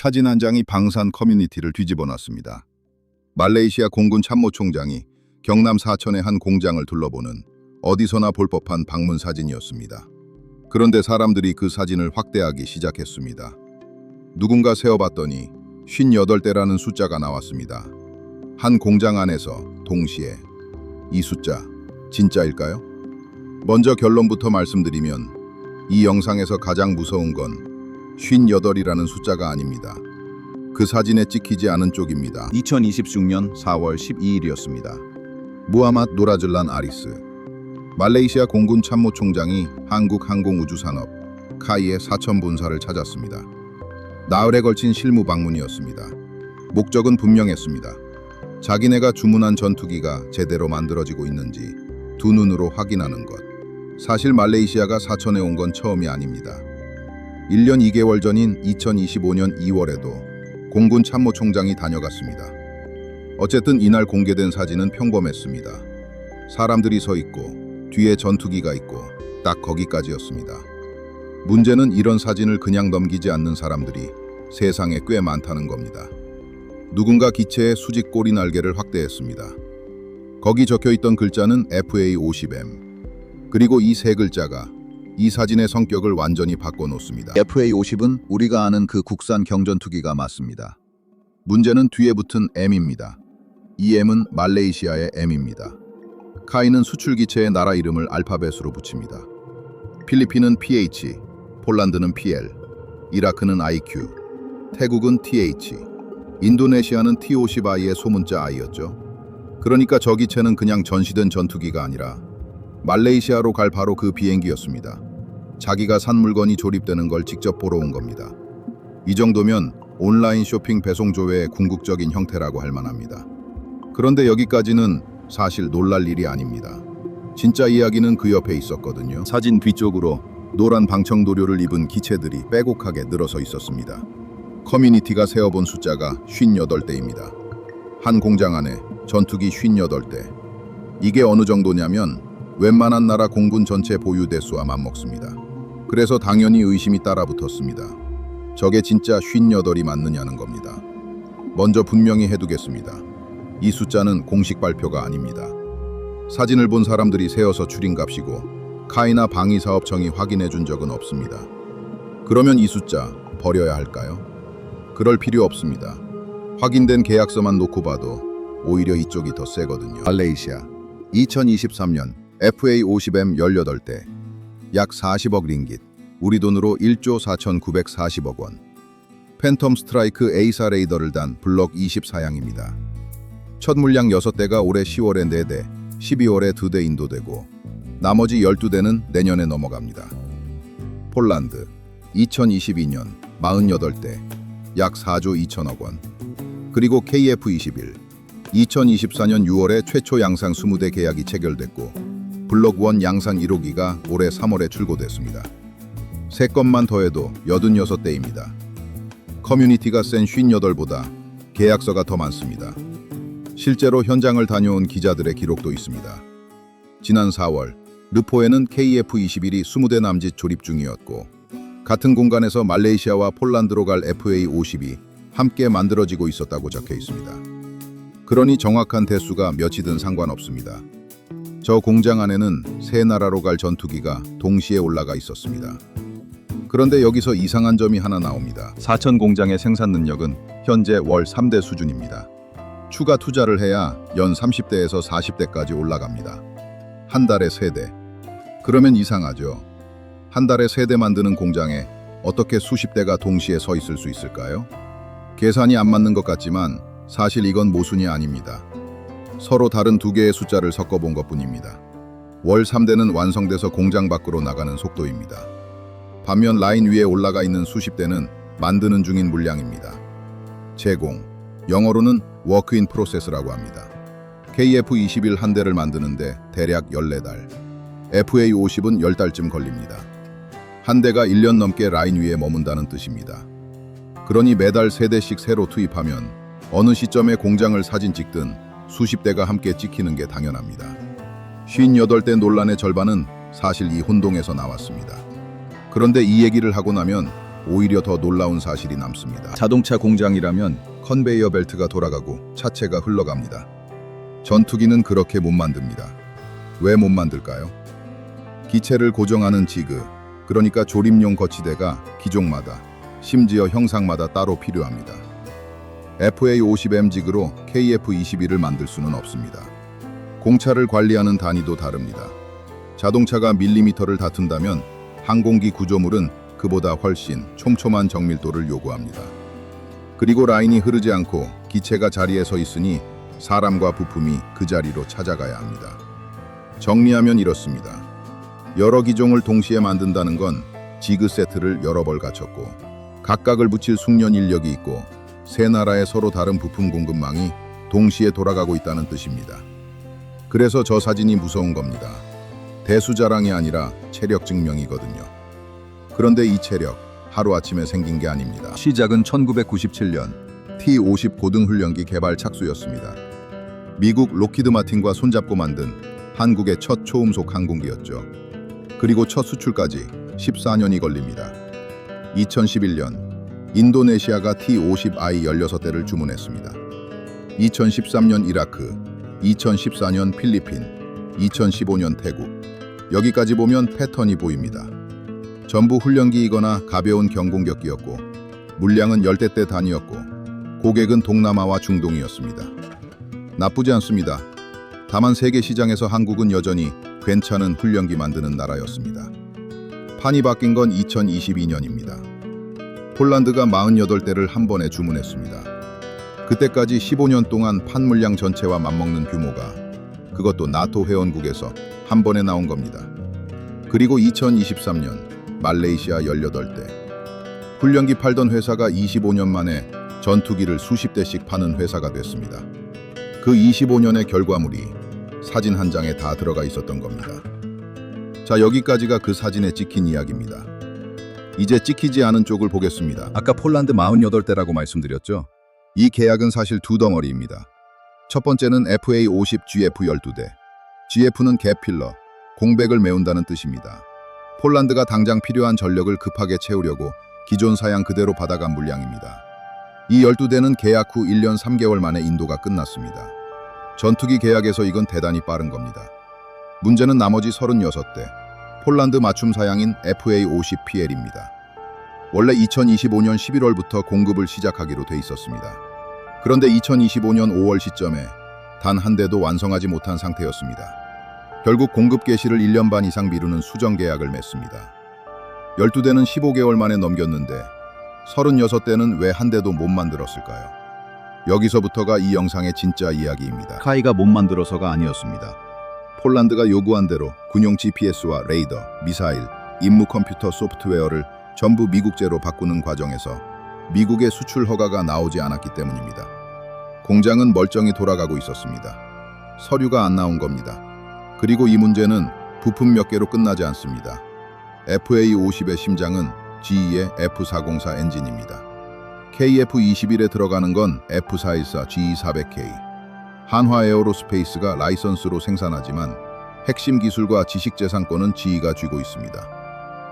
사진 한 장이 방산 커뮤니티를 뒤집어 놨습니다. 말레이시아 공군 참모총장이 경남 사천의 한 공장을 둘러보는 어디서나 볼 법한 방문 사진이었습니다. 그런데 사람들이 그 사진을 확대하기 시작했습니다. 누군가 세어봤더니 58대라는 숫자가 나왔습니다. 한 공장 안에서 동시에. 이 숫자 진짜일까요? 먼저 결론부터 말씀드리면 이 영상에서 가장 무서운 건 58이라는 숫자가 아닙니다. 그 사진에 찍히지 않은 쪽입니다. 2026년 4월 12일이었습니다. 무하마드 노라즐란 아리스, 말레이시아 공군 참모총장이 한국항공우주산업 카이의 사천 본사를 찾았습니다. 나흘에 걸친 실무 방문이었습니다. 목적은 분명했습니다. 자기네가 주문한 전투기가 제대로 만들어지고 있는지 두 눈으로 확인하는 것. 사실 말레이시아가 사천에 온 건 처음이 아닙니다. 1년 2개월 전인 2025년 2월에도 공군 참모총장이 다녀갔습니다. 어쨌든 이날 공개된 사진은 평범했습니다. 사람들이 서 있고 뒤에 전투기가 있고 딱 거기까지였습니다. 문제는 이런 사진을 그냥 넘기지 않는 사람들이 세상에 꽤 많다는 겁니다. 누군가 기체의 수직 꼬리 날개를 확대했습니다. 거기 적혀있던 글자는 FA-50M. 그리고 이 세 글자가 이 사진의 성격을 완전히 바꿔놓습니다. FA-50은 우리가 아는 그 국산 경전투기가 맞습니다. 문제는 뒤에 붙은 M입니다. 이 M은 말레이시아의 M입니다. 카이는 수출기체의 나라 이름을 알파벳으로 붙입니다. 필리핀은 PH, 폴란드는 PL, 이라크는 IQ, 태국은 TH, 인도네시아는 T50I의 소문자 I였죠. 그러니까 저 기체는 그냥 전시된 전투기가 아니라 말레이시아로 갈 바로 그 비행기였습니다. 자기가 산 물건이 조립되는 걸 직접 보러 온 겁니다. 이 정도면 온라인 쇼핑 배송 조회의 궁극적인 형태라고 할 만합니다. 그런데 여기까지는 사실 놀랄 일이 아닙니다. 진짜 이야기는 그 옆에 있었거든요. 사진 뒤쪽으로 노란 방청도료를 입은 기체들이 빼곡하게 늘어서 있었습니다. 커뮤니티가 세어본 숫자가 58대입니다. 한 공장 안에 전투기 58대. 이게 어느 정도냐면 웬만한 나라 공군 전체 보유 대수와 맞먹습니다. 그래서 당연히 의심이 따라붙었습니다. 저게 진짜 58이 맞느냐는 겁니다. 먼저 분명히 해두겠습니다. 이 숫자는 공식 발표가 아닙니다. 사진을 본 사람들이 세어서 추린값이고 카이나 방위사업청이 확인해 준 적은 없습니다. 그러면 이 숫자 버려야 할까요? 그럴 필요 없습니다. 확인된 계약서만 놓고 봐도 오히려 이쪽이 더 세거든요. 말레이시아 2023년 FA-50M 18대, 약 40억 링깃, 우리 돈으로 1조 4,940억 원. 팬텀 스트라이크 A사 레이더를 단 블럭 24양입니다. 첫 물량 6대가 올해 10월에 4대, 12월에 2대 인도되고 나머지 12대는 내년에 넘어갑니다. 폴란드 2022년 48대, 약 4조 2천억 원. 그리고 KF-21 2024년 6월에 최초 양산 20대 계약이 체결됐고 블록 1 양산 1호기가 올해 3월에 출고됐습니다. 세 건만 더해도 86대입니다. 커뮤니티가 센 58보다 계약서가 더 많습니다. 실제로 현장을 다녀온 기자들의 기록도 있습니다. 지난 4월 르포에는 KF-21이 20대 남짓 조립 중이었고 같은 공간에서 말레이시아와 폴란드로 갈 FA-50이 함께 만들어지고 있었다고 적혀 있습니다. 그러니 정확한 대수가 몇이든 상관없습니다. 저 공장 안에는 세 나라로 갈 전투기가 동시에 올라가 있었습니다. 그런데 여기서 이상한 점이 하나 나옵니다. 사천 공장의 생산 능력은 현재 월 3대 수준입니다. 추가 투자를 해야 연 30대에서 40대까지 올라갑니다. 한 달에 3대. 그러면 이상하죠. 한 달에 3대 만드는 공장에 어떻게 수십 대가 동시에 서 있을 수 있을까요? 계산이 안 맞는 것 같지만 사실 이건 모순이 아닙니다. 서로 다른 두 개의 숫자를 섞어본 것뿐입니다. 월 3대는 완성돼서 공장 밖으로 나가는 속도입니다. 반면 라인 위에 올라가 있는 수십 대는 만드는 중인 물량입니다. 제공, 영어로는 워크 인 프로세스라고 합니다. KF-21 한 대를 만드는데 대략 14달, FA-50은 10달쯤 걸립니다. 한 대가 1년 넘게 라인 위에 머문다는 뜻입니다. 그러니 매달 3대씩 새로 투입하면 어느 시점에 공장을 사진 찍든 수십 대가 함께 찍히는 게 당연합니다. 58대 논란의 절반은 사실 이 혼동에서 나왔습니다. 그런데 이 얘기를 하고 나면 오히려 더 놀라운 사실이 남습니다. 자동차 공장이라면 컨베이어 벨트가 돌아가고 차체가 흘러갑니다. 전투기는 그렇게 못 만듭니다. 왜 못 만들까요? 기체를 고정하는 지그, 그러니까 조립용 거치대가 기종마다, 심지어 형상마다 따로 필요합니다. FA50M 지그로 KF21을 만들 수는 없습니다. 공차를 관리하는 단위도 다릅니다. 자동차가 밀리미터를 다툰다면 항공기 구조물은 그보다 훨씬 촘촘한 정밀도를 요구합니다. 그리고 라인이 흐르지 않고 기체가 자리에 서 있으니 사람과 부품이 그 자리로 찾아가야 합니다. 정리하면 이렇습니다. 여러 기종을 동시에 만든다는 건 지그 세트를 여러 벌 갖췄고 각각을 붙일 숙련 인력이 있고 세 나라의 서로 다른 부품 공급망이 동시에 돌아가고 있다는 뜻입니다. 그래서 저 사진이 무서운 겁니다. 대수자랑이 아니라 체력 증명이거든요. 그런데 이 체력 하루아침에 생긴 게 아닙니다. 시작은 1997년 T-50 고등훈련기 개발 착수였습니다. 미국 로키드 마틴과 손잡고 만든 한국의 첫 초음속 항공기였죠. 그리고 첫 수출까지 14년이 걸립니다. 2011년 인도네시아가 T-50I 16대를 주문했습니다. 2013년 이라크, 2014년 필리핀, 2015년 태국. 여기까지 보면 패턴이 보입니다. 전부 훈련기이거나 가벼운 경공격기였고 물량은 열대대 단위였고 고객은 동남아와 중동이었습니다. 나쁘지 않습니다. 다만 세계 시장에서 한국은 여전히 괜찮은 훈련기 만드는 나라였습니다. 판이 바뀐 건 2022년입니다. 폴란드가 48대를 한 번에 주문했습니다. 그때까지 15년 동안 판 물량 전체와 맞먹는 규모가 그것도 나토 회원국에서 한 번에 나온 겁니다. 그리고 2023년 말레이시아 18대. 훈련기 팔던 회사가 25년 만에 전투기를 수십 대씩 파는 회사가 됐습니다. 그 25년의 결과물이 사진 한 장에 다 들어가 있었던 겁니다. 자, 여기까지가 그 사진에 찍힌 이야기입니다. 이제 찍히지 않은 쪽을 보겠습니다. 아까 폴란드 48대라고 말씀드렸죠? 이 계약은 사실 두 덩어리입니다. 첫 번째는 FA50 GF 12대. GF는 갭필러, 공백을 메운다는 뜻입니다. 폴란드가 당장 필요한 전력을 급하게 채우려고 기존 사양 그대로 받아간 물량입니다. 이 12대는 계약 후 1년 3개월 만에 인도가 끝났습니다. 전투기 계약에서 이건 대단히 빠른 겁니다. 문제는 나머지 36대, 폴란드 맞춤 사양인 FA50PL입니다. 원래 2025년 11월부터 공급을 시작하기로 돼 있었습니다. 그런데 2025년 5월 시점에 단 한 대도 완성하지 못한 상태였습니다. 결국 공급 개시를 1년 반 이상 미루는 수정 계약을 맺습니다. 12대는 15개월 만에 넘겼는데 36대는 왜 한 대도 못 만들었을까요? 여기서부터가 이 영상의 진짜 이야기입니다. 카이가 못 만들어서가 아니었습니다. 폴란드가 요구한 대로 군용 GPS와 레이더, 미사일, 임무 컴퓨터 소프트웨어를 전부 미국제로 바꾸는 과정에서 미국의 수출 허가가 나오지 않았기 때문입니다. 공장은 멀쩡히 돌아가고 있었습니다. 서류가 안 나온 겁니다. 그리고 이 문제는 부품 몇 개로 끝나지 않습니다. FA50의 심장은 GE의 F404 엔진입니다. KF21에 들어가는 건 F414 GE400K. 한화 에어로스페이스가 라이선스로 생산하지만 핵심 기술과 지식재산권은 GE가 쥐고 있습니다.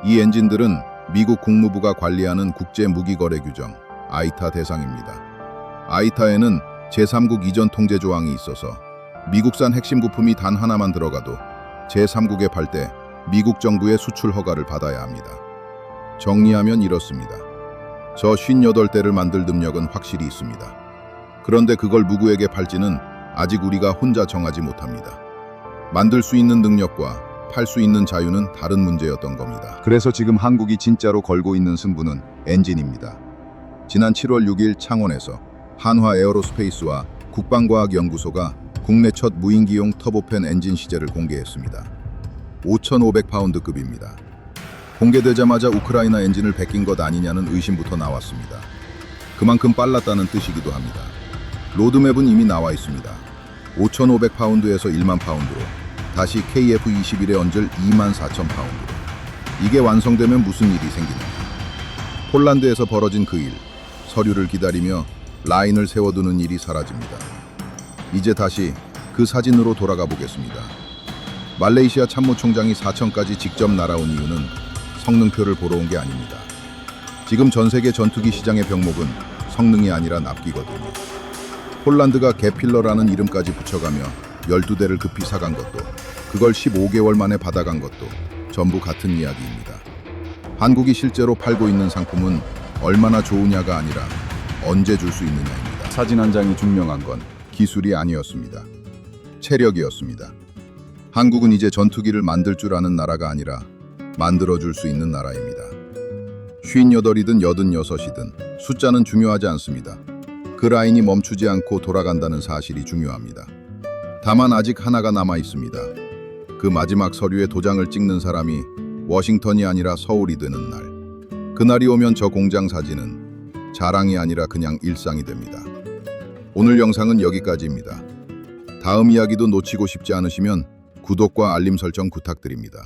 이 엔진들은 미국 국무부가 관리하는 국제무기거래 규정 아이타 대상입니다. 아이타에는 제3국 이전 통제 조항이 있어서 미국산 핵심 부품이 단 하나만 들어가도 제3국에 팔 때 미국 정부의 수출 허가를 받아야 합니다. 정리하면 이렇습니다. 저 58대를 만들 능력은 확실히 있습니다. 그런데 그걸 누구에게 팔지는 아직 우리가 혼자 정하지 못합니다. 만들 수 있는 능력과 팔 수 있는 자유는 다른 문제였던 겁니다. 그래서 지금 한국이 진짜로 걸고 있는 승부는 엔진입니다. 지난 7월 6일 창원에서 한화 에어로스페이스와 국방과학연구소가 국내 첫 무인기용 터보팬 엔진 시제를 공개했습니다. 5,500파운드급입니다. 공개되자마자 우크라이나 엔진을 베낀 것 아니냐는 의심부터 나왔습니다. 그만큼 빨랐다는 뜻이기도 합니다. 로드맵은 이미 나와 있습니다. 5,500파운드에서 1만 파운드로 다시 KF21에 얹을 24,000파운드로. 이게 완성되면 무슨 일이 생기는가? 폴란드에서 벌어진 그 일, 서류를 기다리며 라인을 세워두는 일이 사라집니다. 이제 다시 그 사진으로 돌아가 보겠습니다. 말레이시아 참모총장이 사천까지 직접 날아온 이유는 성능표를 보러 온 게 아닙니다. 지금 전 세계 전투기 시장의 병목은 성능이 아니라 납기거든요. 폴란드가 개필러라는 이름까지 붙여가며 12대를 급히 사간 것도, 그걸 15개월 만에 받아간 것도 전부 같은 이야기입니다. 한국이 실제로 팔고 있는 상품은 얼마나 좋으냐가 아니라 언제 줄 수 있느냐입니다. 사진 한 장이 증명한 건 기술이 아니었습니다. 체력이었습니다. 한국은 이제 전투기를 만들 줄 아는 나라가 아니라 만들어줄 수 있는 나라입니다. 58이든 86이든 숫자는 중요하지 않습니다. 그 라인이 멈추지 않고 돌아간다는 사실이 중요합니다. 다만 아직 하나가 남아 있습니다. 그 마지막 서류에 도장을 찍는 사람이 워싱턴이 아니라 서울이 되는 날. 그날이 오면 저 공장 사진은 자랑이 아니라 그냥 일상이 됩니다. 오늘 영상은 여기까지입니다. 다음 이야기도 놓치고 싶지 않으시면 구독과 알림 설정 부탁드립니다.